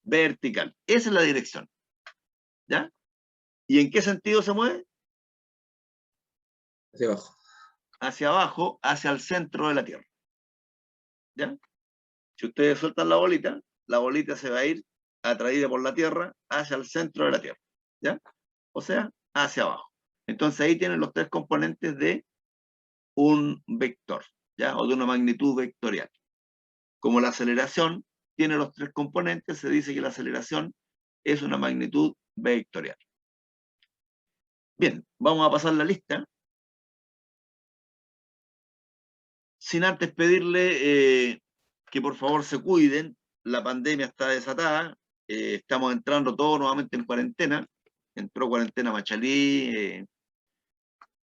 S1: Vertical. Esa es la dirección. ¿Ya? ¿Y en qué sentido se mueve?
S2: Hacia abajo.
S1: Hacia abajo, hacia el centro de la Tierra. ¿Ya? Si ustedes sueltan la bolita se va a ir atraída por la Tierra hacia el centro de la Tierra. ¿Ya? O sea, hacia abajo. Entonces ahí tienen los tres componentes de un vector, ¿ya? O de una magnitud vectorial. Como la aceleración tiene los tres componentes, se dice que la aceleración es una magnitud vectorial. Bien, vamos a pasar la lista. Sin antes pedirle que por favor se cuiden, la pandemia está desatada, estamos entrando todos nuevamente en cuarentena, entró cuarentena Machalí,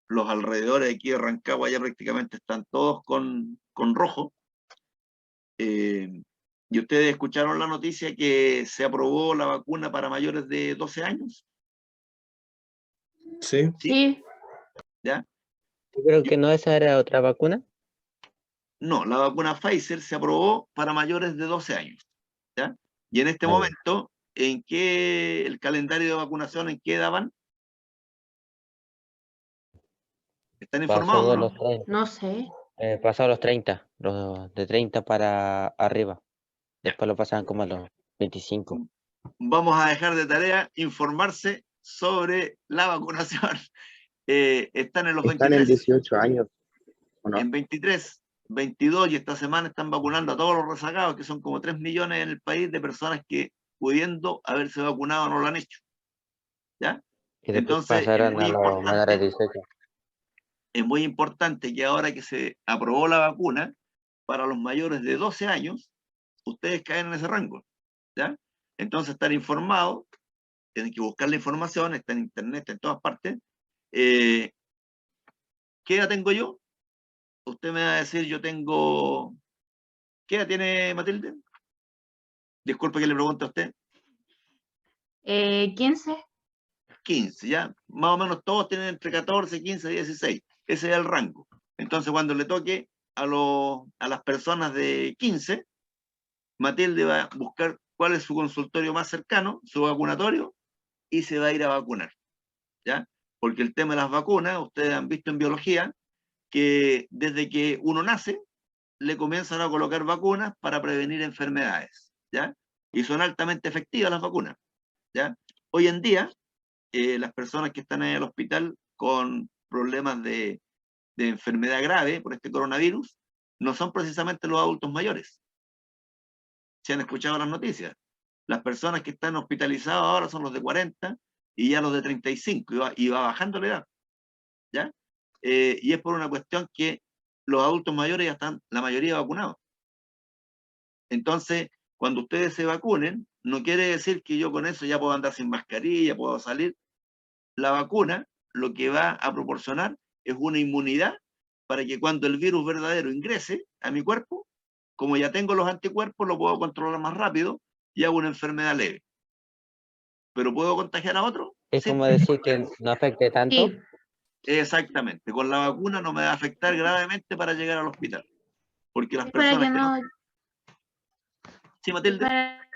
S1: los alrededores de aquí de Rancagua ya prácticamente están todos con rojo. ¿Y ustedes escucharon la noticia que se aprobó la vacuna para mayores de 12 años?
S2: Sí.
S4: Sí,
S1: ¿Ya?
S6: Yo creo que no, esa era otra vacuna.
S1: No, la vacuna Pfizer se aprobó para mayores de 12 años. ¿Ya? Y en este
S6: Ah, ya.
S1: momento, ¿en qué el calendario de vacunación en qué daban? ¿Están informados
S6: Pasó
S1: o no?
S6: los 30.
S4: no sé.
S6: Pasó los 30, los de 30 para arriba. Después lo pasaban como a los 25.
S1: Vamos a dejar de tarea informarse sobre la vacunación. Están en los
S3: Están en
S1: 23.
S3: 18 años, ¿o no?
S1: En 23, 22 y esta semana están vacunando a todos los rezagados, que son como 3 millones en el país de personas que, pudiendo haberse vacunado, no lo han hecho. ¿Ya?
S6: Y después
S1: Entonces,
S6: pasaron a los menores de 18.
S1: es muy importante que ahora que se aprobó la vacuna, para los mayores de 12 años, ustedes caen en ese rango. ¿Ya? Entonces, estar informados, tienen que buscar la información, está en internet, está en todas partes. ¿Qué edad tengo yo? Usted me va a decir, yo tengo... ¿Qué edad tiene Matilde? Disculpe que le pregunte a usted.
S4: 15.
S1: 15, ¿ya? Más o menos todos tienen entre 14, 15, 16. Ese es el rango. Entonces, cuando le toque a las personas de 15, Matilde va a buscar cuál es su consultorio más cercano, su vacunatorio, y se va a ir a vacunar, ¿ya? Porque el tema de las vacunas, ustedes han visto en biología, que desde que uno nace, le comienzan a colocar vacunas para prevenir enfermedades, ¿ya? Y son altamente efectivas las vacunas, ¿ya? Hoy en día, las personas que están en el hospital con problemas de enfermedad grave por este coronavirus, no son precisamente los adultos mayores. ¿Se han escuchado las noticias? Las personas que están hospitalizadas ahora son los de 40 y ya los de 35, y va bajando la edad, ¿ya? Y es por una cuestión que los adultos mayores ya están, la mayoría, vacunados. Entonces, cuando ustedes se vacunen, no quiere decir que yo con eso ya puedo andar sin mascarilla, puedo salir. La vacuna lo que va a proporcionar es una inmunidad para que cuando el virus verdadero ingrese a mi cuerpo, como ya tengo los anticuerpos, lo puedo controlar más rápido y hago una enfermedad leve. ¿Pero puedo contagiar a otro?
S6: Es
S1: Sí,
S6: como decir que no afecte tanto.
S4: Sí.
S1: exactamente. Con la vacuna no me va a afectar gravemente para llegar al hospital. Porque las
S4: Es para
S1: personas
S4: que
S1: que no...
S4: no,
S1: Sí,
S4: es
S1: Matilde.
S4: para,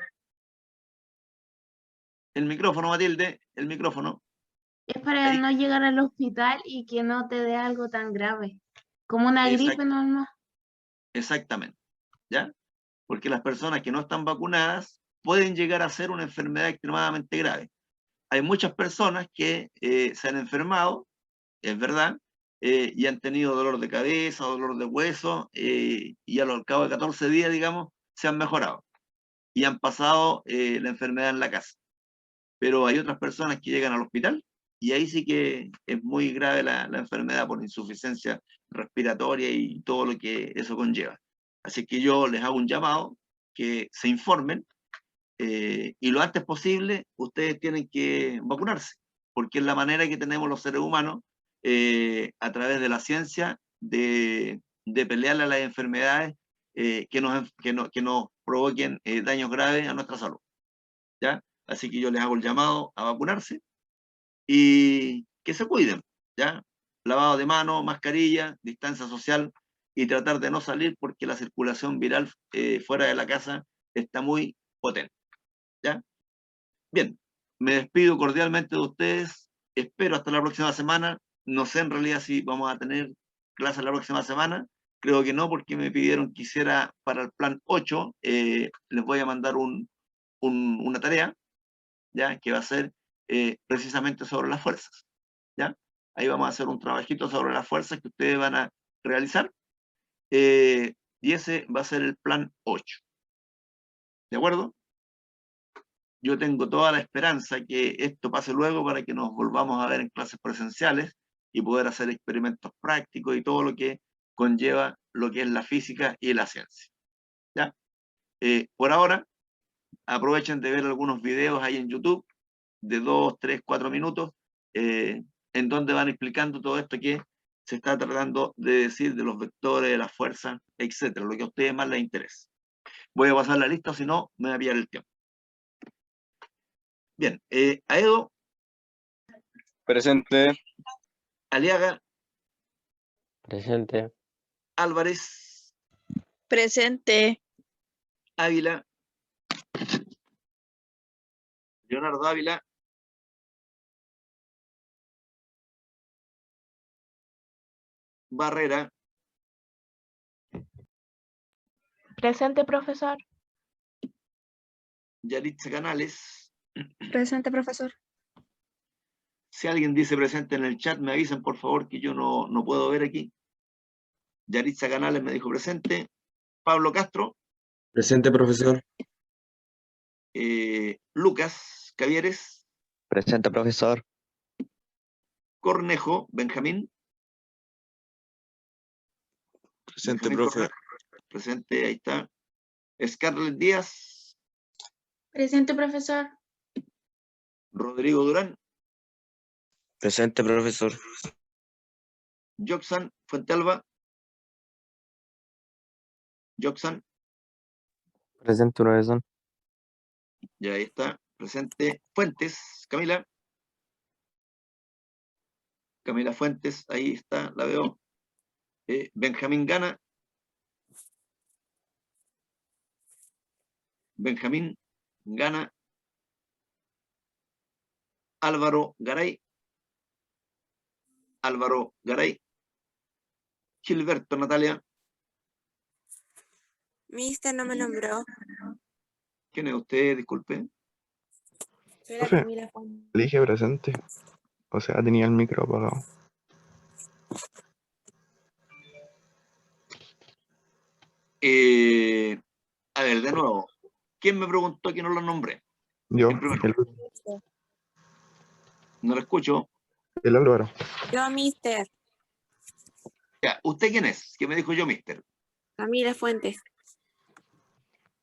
S1: El micrófono, Matilde. El micrófono.
S4: es para
S1: Ahí.
S4: no llegar al hospital y que no te dé algo tan grave, como una gripe normal.
S1: Exactamente. ¿Ya? Porque las personas que no están vacunadas pueden llegar a ser una enfermedad extremadamente grave. Hay muchas personas que se han enfermado, es verdad, y han tenido dolor de cabeza, dolor de hueso, y al cabo de 14 días, digamos, se han mejorado y han pasado la enfermedad en la casa. Pero hay otras personas que llegan al hospital y ahí sí que es muy grave la enfermedad por insuficiencia respiratoria y todo lo que eso conlleva. Así que yo les hago un llamado, que se informen, y lo antes posible ustedes tienen que vacunarse, porque es la manera que tenemos los seres humanos, a través de la ciencia, de pelearle a las enfermedades que nos provoquen daños graves a nuestra salud. ¿Ya? Así que yo les hago el llamado a vacunarse. Y que se cuiden, ¿ya? Lavado de manos, mascarilla, distancia social y tratar de no salir porque la circulación viral fuera de la casa está muy potente, ¿ya? Bien, me despido cordialmente de ustedes, espero hasta la próxima semana, no sé en realidad si vamos a tener clases la próxima semana, creo que no porque me pidieron que hiciera para el plan 8, les voy a mandar una tarea, ¿ya? Que va a ser precisamente sobre las fuerzas, ¿ya? Ahí vamos a hacer un trabajito sobre las fuerzas que ustedes van a realizar, y ese va a ser el plan 8, ¿de acuerdo? Yo tengo toda la esperanza que esto pase luego para que nos volvamos a ver en clases presenciales y poder hacer experimentos prácticos y todo lo que conlleva lo que es la física y la ciencia, ¿ya? Por ahora, aprovechen de ver algunos videos ahí en YouTube de 2, 3, 4 minutos, en donde van explicando todo esto que se está tratando de decir de los vectores, de las fuerzas, etcétera, lo que a ustedes más les interesa. Voy a pasar la lista, o si no, me va a pillar el tiempo. Bien, Aedo,
S3: Presente.
S1: Aliaga,
S6: Presente.
S1: Álvarez,
S5: Presente.
S1: Ávila, Leonardo Ávila, Barrera,
S7: Presente, profesor.
S1: Yaritza Canales.
S5: Presente, profesor.
S1: Si alguien dice presente en el chat, me avisan por favor que yo no puedo ver aquí. Yaritza Canales me dijo presente. Pablo Castro,
S2: Presente, profesor.
S1: Lucas Cavieres,
S3: Presente, profesor.
S1: Cornejo Benjamín.
S2: Presente,
S1: Benjamín
S2: profe.
S1: Cornejo, presente, ahí está. Scarlett Díaz,
S4: Presente, profesor.
S1: Rodrigo Durán,
S2: Presente, profesor.
S1: Joxan Fuentealba, Joxan,
S3: Presente, profesor.
S1: ya ahí está, presente. Fuentes, Camila. Camila Fuentes, ahí está, la veo. Benjamín Gana. Benjamín Gana. Álvaro Garay. Álvaro Garay. Gilberto Natalia.
S8: Mister no me nombró.
S1: ¿Quién es usted? Disculpe.
S8: Soy la
S9: Profe.
S8: Camila Juan.
S9: Dije presente. O sea, tenía el micro apagado.
S1: A ver, de nuevo. ¿Quién me preguntó que no lo nombré?
S9: Yo,
S1: El primero. No lo escucho.
S9: el Álvaro.
S8: Yo, Mister.
S1: Ya, ¿usted quién es? Que me dijo yo, mister.
S8: Camila Fuentes.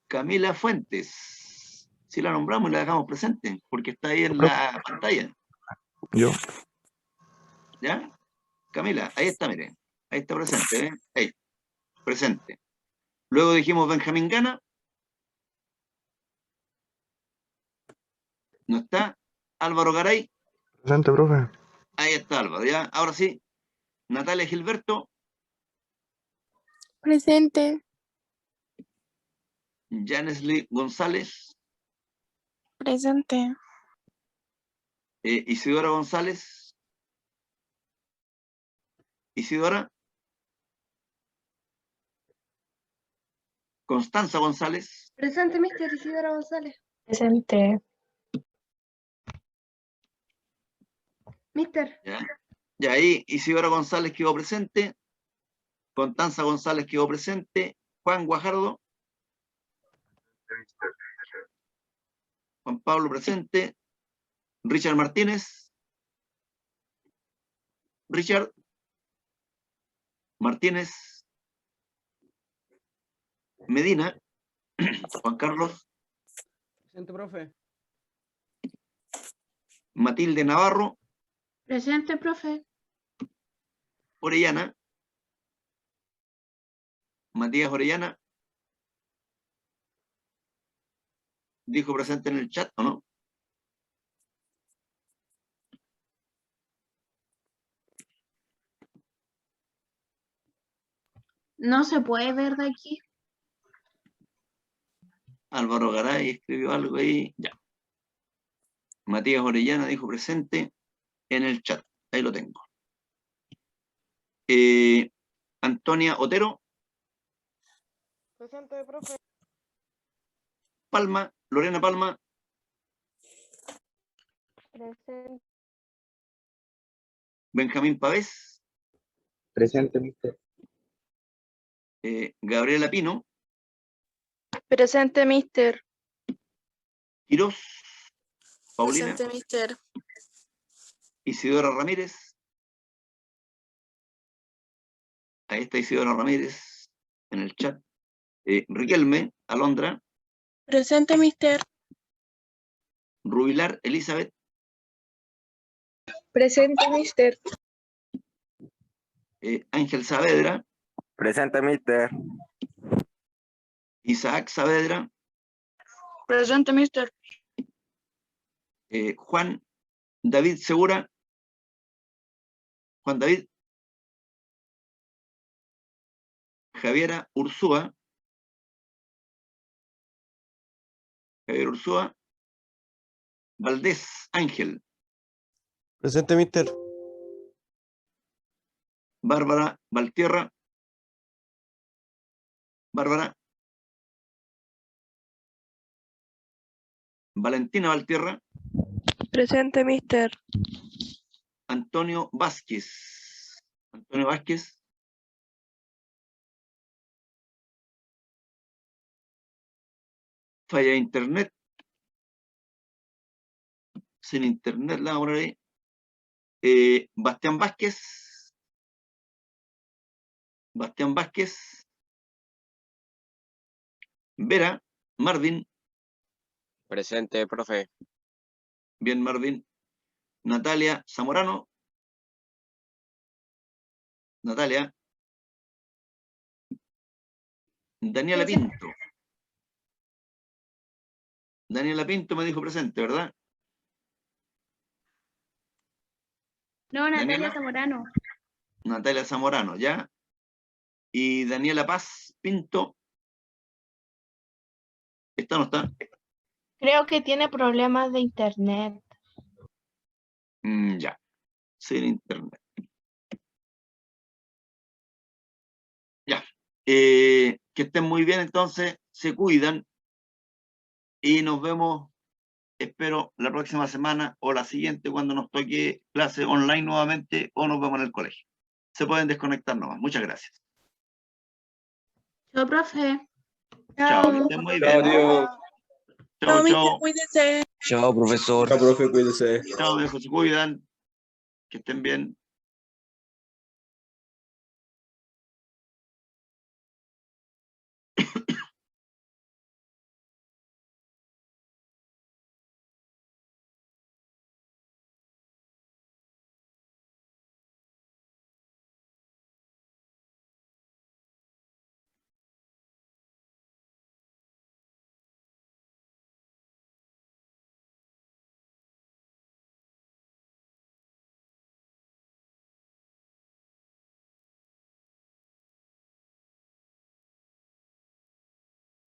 S1: Camila Fuentes. Si la nombramos y la dejamos presente, porque está ahí en la pantalla.
S9: Yo.
S1: ¿Ya? Camila, ahí está, mire. Ahí está presente, ¿eh? Ahí, presente. Luego dijimos Benjamín Gana. No está. Álvaro Garay.
S9: Presente, profe.
S1: Ahí está Álvaro, ¿ya? Ahora sí. Natalia Gilberto.
S5: Presente.
S1: Janesly González.
S5: Presente.
S1: Isidora González. Isidora. Constanza González.
S4: Presente, mister Isidora González.
S7: Presente.
S4: Mister.
S1: ¿Ya? Y ahí Isidora González quedó presente. Constanza González quedó presente. Juan Guajardo. Juan Pablo presente. Richard Martínez. Richard Martínez. Medina. Juan Carlos.
S10: Presente, profe.
S1: Matilde Navarro.
S4: Presente, profe.
S1: Orellana. Matías Orellana. Dijo presente en el chat, ¿o no?
S4: No se puede ver de aquí.
S1: Álvaro Garay escribió algo ahí. Ya. Matías Orellana dijo presente en el chat. Ahí lo tengo. Antonia Otero.
S7: Presente, profe.
S1: Palma. Lorena Palma.
S7: Presente.
S1: Benjamín Pavés.
S2: Presente, mister.
S1: Gabriela Pino.
S5: Presente, mister.
S1: Quirós. Paulina.
S8: Presente, mister.
S1: Isidora Ramírez. Ahí está Isidora Ramírez en el chat. Riquelme, Alondra.
S5: Presente, mister.
S1: Rubilar, Elizabeth.
S5: Presente, mister.
S1: Ángel Saavedra.
S2: Presente, mister.
S1: Isaac Saavedra.
S5: Presente, mister.
S1: Juan David Segura. Juan David. Javiera Ursúa. Javier Ursúa. Valdés Ángel.
S2: Presente, mister.
S1: Bárbara Valtierra. Bárbara. Valentina Valtierra.
S5: Presente, mister.
S1: Antonio Vázquez. Antonio Vázquez. Falla de internet. Sin internet la vamos a poner ahí. Bastián Vázquez. Bastián Vázquez. Vera. Marvin.
S2: Presente, profe.
S1: Bien, Marvin. Natalia Zamorano. Natalia. Daniela Pinto. Daniela Pinto me dijo presente, ¿verdad?
S5: No,
S1: Natalia
S5: Zamorano.
S1: Natalia Zamorano, ¿ya? Y Daniela Paz Pinto. ¿Está o no está?
S7: Creo que tiene problemas de internet.
S1: Ya. Sin internet. Ya. Que estén muy bien, entonces. Se cuidan. Y nos vemos, espero, la próxima semana o la siguiente cuando nos toque clase online nuevamente o nos vemos en el colegio. Se pueden desconectar nomás. Muchas gracias.
S4: Chao, profe.
S1: Chao, que estén muy bien.
S2: Adiós.
S1: Chao,
S5: mister,
S1: chao.
S5: cuídese.
S2: Chao, profesor. Chao, profe, cuídese.
S1: Chao, viejos, se cuidan. Que estén bien.